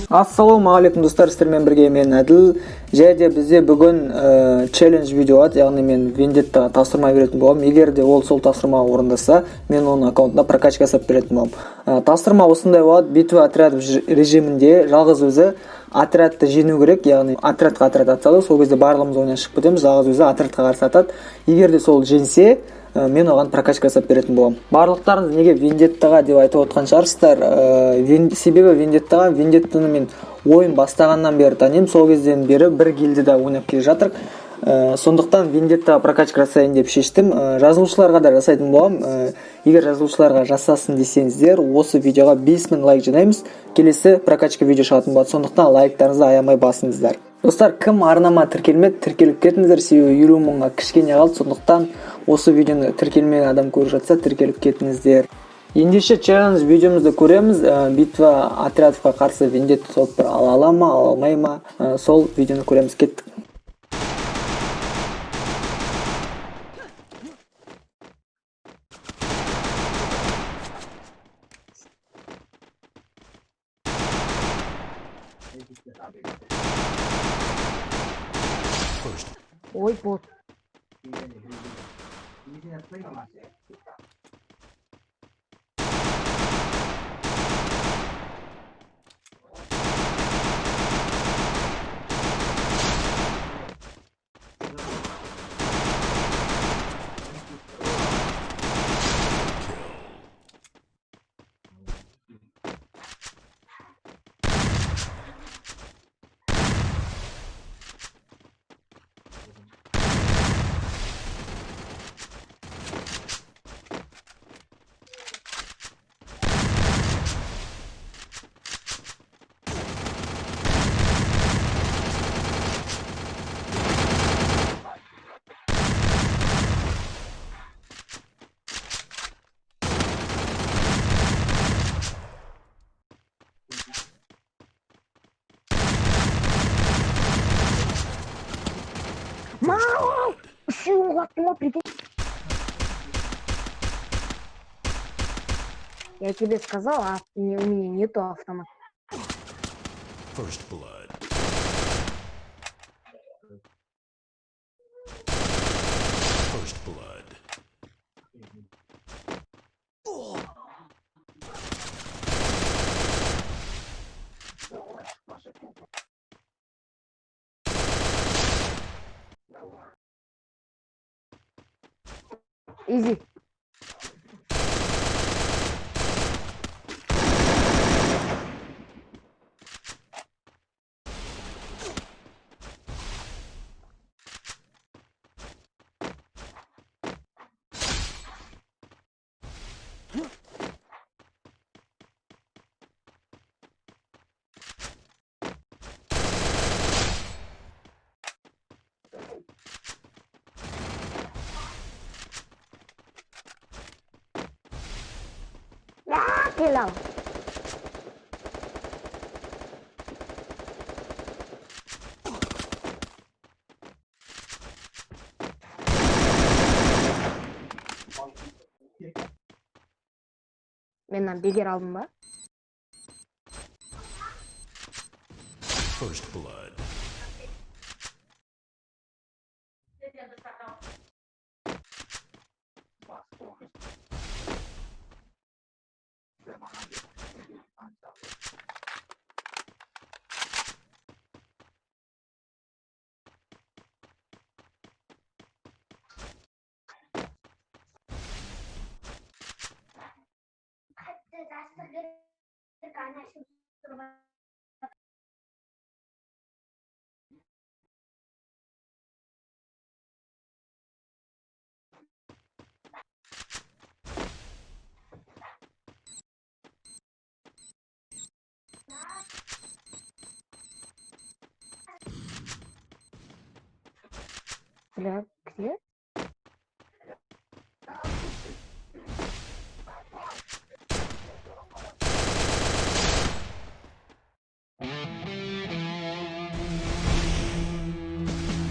Ассалаумағалейкум достар, сіздермен бірге мен Әділ. Және бізде бүгін челлендж видео ат, яғни мен Вендеттаға тапсырма беретін боламын. Егер де ол сол тапсырма орындаса, мен оның аккаунтына прокачка жасап беретін боламын. Тапсырма осындай болады: битва отряд режимінде жалғыз өзі отрядты жеңу керек, яғни отрядқа отряд атсады, сол кезде барлығымыз ойнан шығып кетеміз, жалғыз өзі отрядқа қарсы атады. Егер де сол жеңсе, мен оған прокачка жасап беретін боламын. Барлықтарыңыз неге Вендеттаға деп айтып отқан шығарсыздар. Себебі Вендеттаны мен ойын бастағаннан бері танимын, сол кезден бері бір гильдіде ойнап келе жатырмық. Сондықтан Вендеттаға прокачка жасайын деп шештім. Жазылушыларға да жасайтын боламын. Егер жазылушыларға жасасын десеңіздер, осы видеоға 5000 лайк жинаймыз. Келесі прокачка видео шығатын болады. Сондықтан лайктарыңызды аямай басыңыздар. Достар, кім арнама тіркелмеді, тіркеліп кетіңіздер, себебі 50 мыңға кішкене қалды. Сондықтан осы видеоны тіркелмеген адам көріп жатса, тіркеліп кетіңіздер. Ендеше челлендж видеомызды көреміз. Битва отрядовқа қарсы Вендетта топ ала ма, ала алмай ма? Сол видеоны көреміз. Кеттік. Ой, бот. Мау! Силу хватило, прикинь. Я тебе сказал, а у меня нету автомата. First blood. First blood. Изи. Гилял. Мен бегер алдым ба? First blood. Бля, где?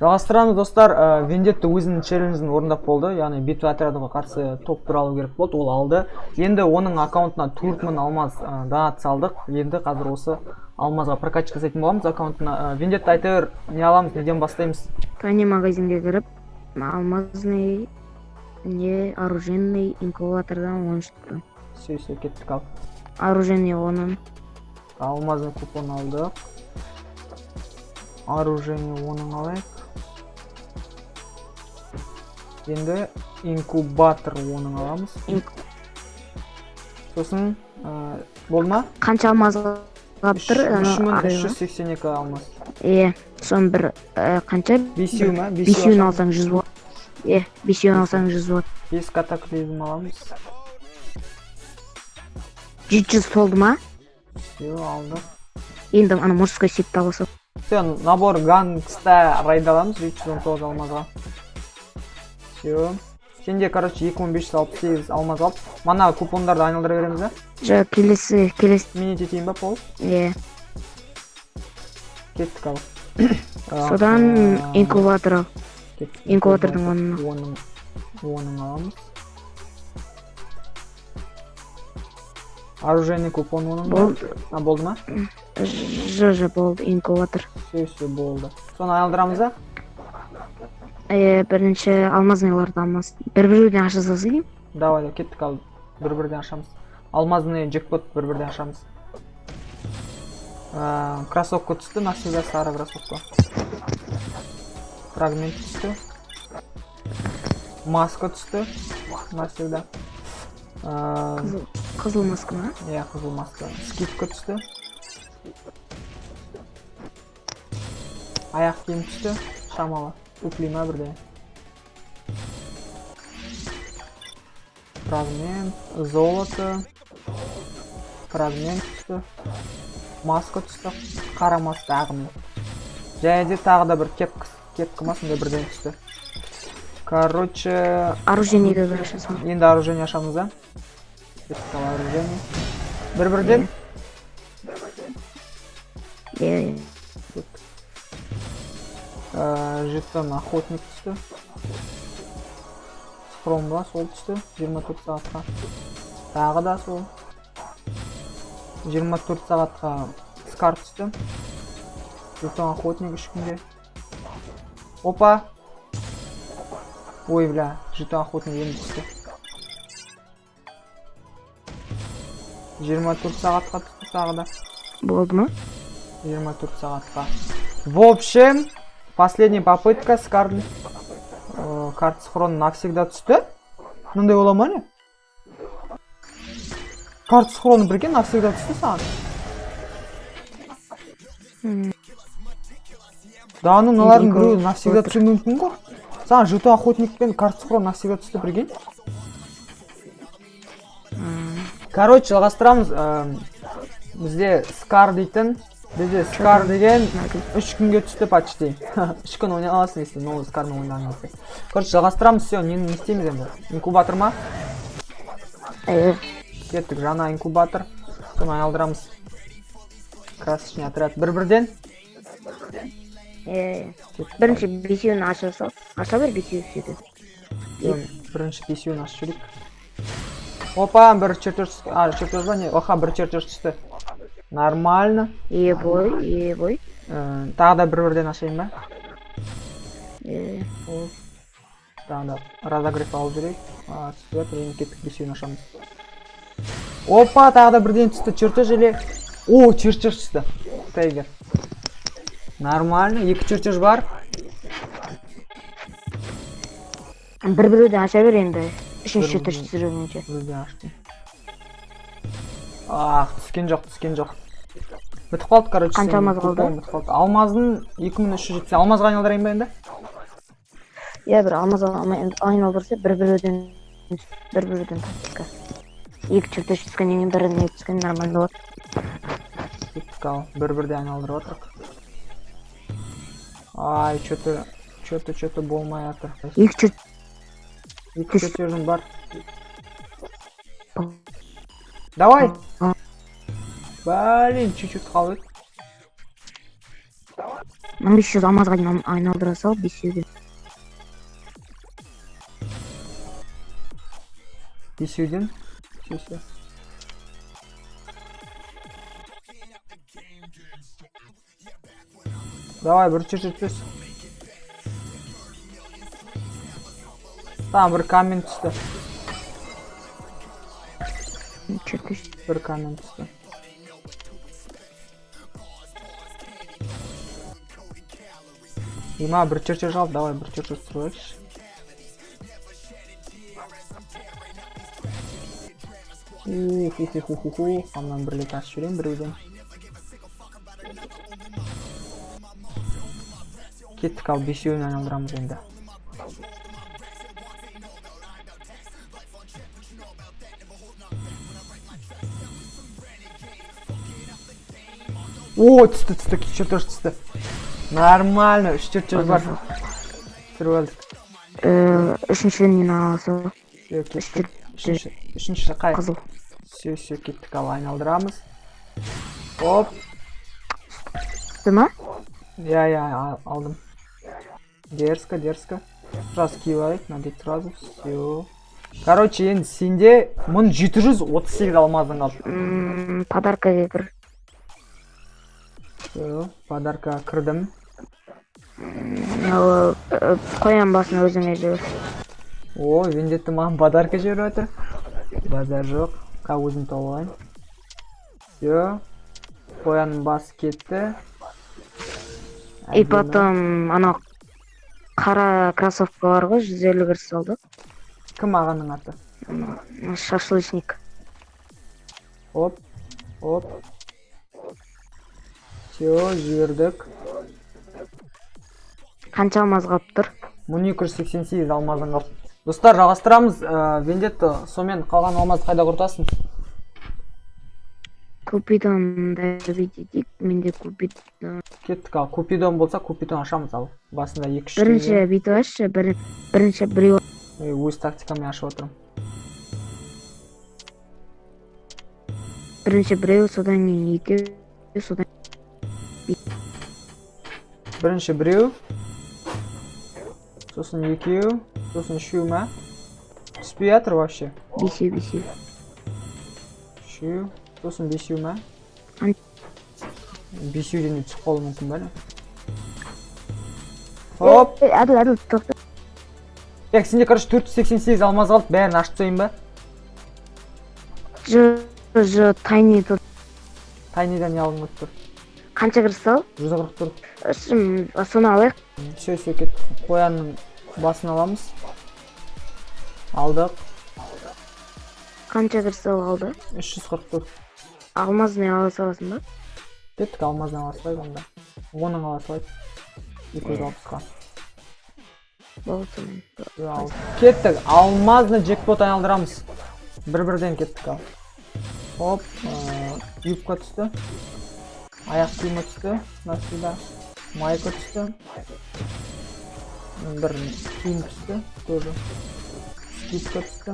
Жалғастырамыз достар. Вендетта өзінің челленджін орындап болды. Яғни битва отрядыға қарсы топ алу керек болды. Ол алды. Енді оның аккаунтына 4000 алмаз донат салдық. Енді қазір осы алмазға прокачка жасайтын боламыз аккаунтына. Вендетта айтыр, не аламыз, неден бастаймыз? Тайный магазинге кіріп, алмазный, не оружейный инкубатордан 10 штук. Все, кеттік ал. Оружейный 10. Алмазный купон алдық. Оружейный 10 алайық. Енді инкубатор 10 аламыз. Сосын болды ма? Қанша алмаз қалып тұр? 3382 алмаз. Сон бір қанша? Бесеу ма? Бесеуін алсаң 100 болады. Бесеуін алсаң 100 болады. 5 катаклизм аламыз. 700 толды ма? Все, алдық. Енді ана мужской сетті аласың. Все, набор гангста райд аламыз 319 алмазға. Все. Сенде, короче, 2568 алмаз алып. Мана купондарды айналдыра береміз, да? Жа, келесі. Минет етейін ба, Пол? Кеттік ал. Содан инкубатор ал. Инкубатордың оның аламыз. Оружейный купон оның болды. Болды ма? Жа, болды, инкубатор. Все, болды. Соны айналдырамыз, да? Бірінші алмазныйларды алмаз. Бір-бірден аша салсайым? Давай, кеттік ал. Бір-бірден ашамыз. Алмазный джекпот бір-бірден ашамыз. Кроссовка түсті, навсегда сары кроссовка. Фрагмент түсті. Маска түсті, навсегда. Қызыл маска ма? Қызыл маска. Скидка түсті. Аяқ киім түсті, шамалы. Куплей ма бірде. Фрагмент, золото. Фрагмент түсті. Маска түсті, қара маска ағымы. Және де тағы да бір кепкі ма сондай бірден түсті. Короче... Оружейнийді бір ашасың. Енді оружейний ашамыз, да? Кеттік оружейний. Бір-бірден? Жетон охотник түсті. Схромға сол түсті. 24 сағатқа. Тағы да сол. 24 сағатқа скар түсті. Жетон охотник 3 күнге. Опа! Ой, бля, жетон охотник енді түсті. 24 сағатқа түсті тағы да. Болды ма? 24 сағатқа. В общем, последняя попытка с карты. Карта схрона навсегда түсті. Мындай бола ма не? Карта схрона бірге навсегда түсті саған. Да, ну мыналардың біреуі навсегда түсу мүмкін ғой. Саған жетон охотник пен карта схрона навсегда түсті бірге. Короче, жалғастырамыз. Бізде скар дейтін. Бізде скар деген 3 күнге түсті почти. 3 күн ойнай аласың если новый скармен ойнаған кезде. Короче, жалғастырамыз. Все, нені істейміз енді? Инкубатор ма? Кеттік, жаңа инкубатор. Соны айналдырамыз. Красочный отряд. Бір-бірден? Бірінші бесеуін аша сал. Аша бір бесеуі сөйді. Бірінші бесеуін аша жүрек. Опа, бір чертеж ба не? Оха, бір чертеж түсті. Нормально. Бой. Тағы да бір-бірден ашайын ба? Тағы да разогрев алып жүрейік. Сөйтіп, енді кеттік бесеуін ашамыз. Опа, тағы да бірден түсті. Чертеж еле. О, чертеж түсті. Тайгер. Нормально. 2 чертеж бар. Бір-бірден аша бер енді. 3-ші чертеж түсіргенше. Бірден аштым. Түскен жоқ. Бітіп қалды, короче. Қанша алмаз қалды? Алмаздың 2370. Алмазға айналдырайын ба енді? Бір алмазға айналдырса бір-бірден тактика. 2 чертеж түскеннен біріне түскен нормально болады. Кеттік ал, бір-бірде айналдырып отырық. Ай, что-то болмай жатыр. 2 чертежім бар. Давай! Блин, чуть-чуть қалды. 1500 алмазға дейін айналдыра сал 500-ден. Бесеуден. Все. Давай бір чуть-чуть. Там бір коммент түсті. Бір коммент түсті. Има бір чуть-чуть жал, давай бір чуть-чуть строишь. Қамнан бірлік ашып жүрейін біреуден. Кеттік, ал бесеуін айналдырамыз енді. О, түсті, чертеж түсті. Нормально, 3 чертеж бар. Түріп алдық. Үшіншіден нені аласы? Үшінші қай? Қызыл. Все, кеттік, ал айналдырамыз. Оп. Түсті ма? Я, алдым. Дерзко. Сразу киіп алайық, надеть сразу. Все. Короче, енді сенде 1738 алмазың қалды. Подаркаға кір. Все, подаркаға кірдім. Қоян басына өзіңе жібер. О, вендетті маған подарка жіберіп отыр. Базар жоқ. Қа өзім толғайын. Все. Қоянның басы кетті. И потом анау қара кроссовка бар ғой, 150 кіріс салды. Кім ағаның аты? Шашлычник. Оп. Все, жібердік. Қанша алмаз қалып тұр? 1288 алмазың қалды. Достар, жалғастырамыз. Вендетті сомен қалған алмазды қайда құртасың? Купидонда видетик, менде купидон. Кеттік, ал купидон болса, купидон ашамыз, ал басында 2-3 Бірінші бүйтіп ашшы, бірінші біреу. Өз тактикамен ашып отырмын. Бірінші біреу, содан кейін екеу, содан Бірінші біреу, сосын екеу, сосын үшеу ма? Түспей жатыр вообще. Бесеу. Үшеу, сосын бесеу ма? Ан- Бесеуден де түсіп қалуы мүмкін бәлі. Хоп! Әділ, тоқта. Сенде, короче, 488 алмаз қалды, бәрін ашып тойын ба? Жо, тайни тұр. Тайнидан не алдың өтті тұр? Қанша кіріс сал? 140 тұр. Соны алайық. Все, кеттік. Қоянның басын аламыз. Алдық. Қанша кіріс сал қалды? 340 тұр. Алмазын ала саласың ба? Кеттік, алмаздан ала салайық онда. Оның ала салайық. 260-қа. Болсын. Кеттік, алмазны джекпот айналдырамыз. Бір-бірден кеттік ал. Хоп, юбка түсті. Аяқ киімі түсті. Насыда. Майка түсті. Бір киім түсті. Тоже. Скидка түсті.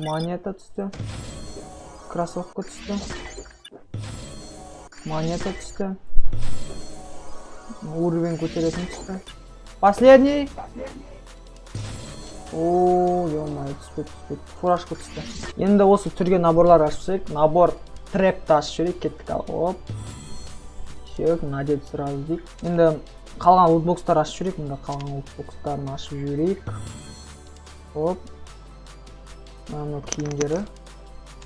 Монета түсті. Кроссовка түсті. Монета түсті. Уровень көтеретін түсті. Последний. О, ё-моё, түспеді. Фуражка түсті. Енді осы түрге наборлар ашып жүрейік. Набор трэпті ашып жүрейік. Кеттік ал. Оп. Шек, надеть сразу дейік. Енді қалған лутбокстар ашып жүрейік. Енді қалған лутбокстарын ашып жүрейік. Оп. Мына киімдері.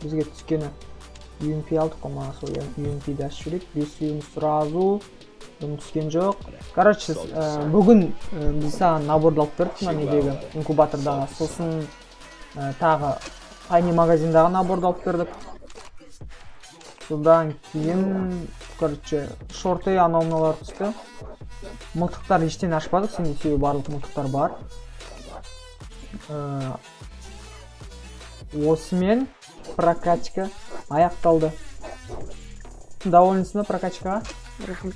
Бізге түскені UMP алдық қой, маған сол UMP-ді ашып жүрейік. Бесеуіміз сразу. Бұны түскен жоқ. Короче, бүгін біз саған наборды алып бердік, недегі инкубатордағы. Сосын тағы Tiny магазиндағы наборды алып бердік. Содан кейін, короче, шорты анау-мыналар түсті. Мылтықтар ештен ашпадық, сенде себебі барлық мылтықтар бар. Осымен прокачка аяқталды. Довольнысың ба прокачкаға? Рахмет.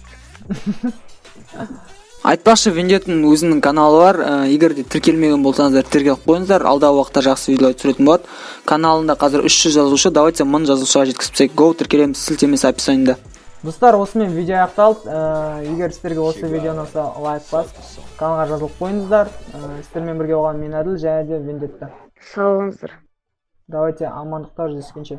Айтпақшы, Вендеттің өзінің каналы бар. Егер де тіркелмеген болсаңыздар, тіркеліп қойыңыздар. Алдағы уақытта жақсы видеолар түсіретін болады. Каналында қазір 300 жазушы, давайте 1000 жазушыға жеткізсек. Go, тіркелеміз, сілтемесі описаниеда. Достар, осымен видео аяқталды. Егер сіздерге осы видео ұнаса, лайк басып, каналға жазылып қойыңыздар. Сіздермен бірге болған мен Әділ, және де Вендетта. Сау болыңыздар. Давайте амандықта жүздескенше.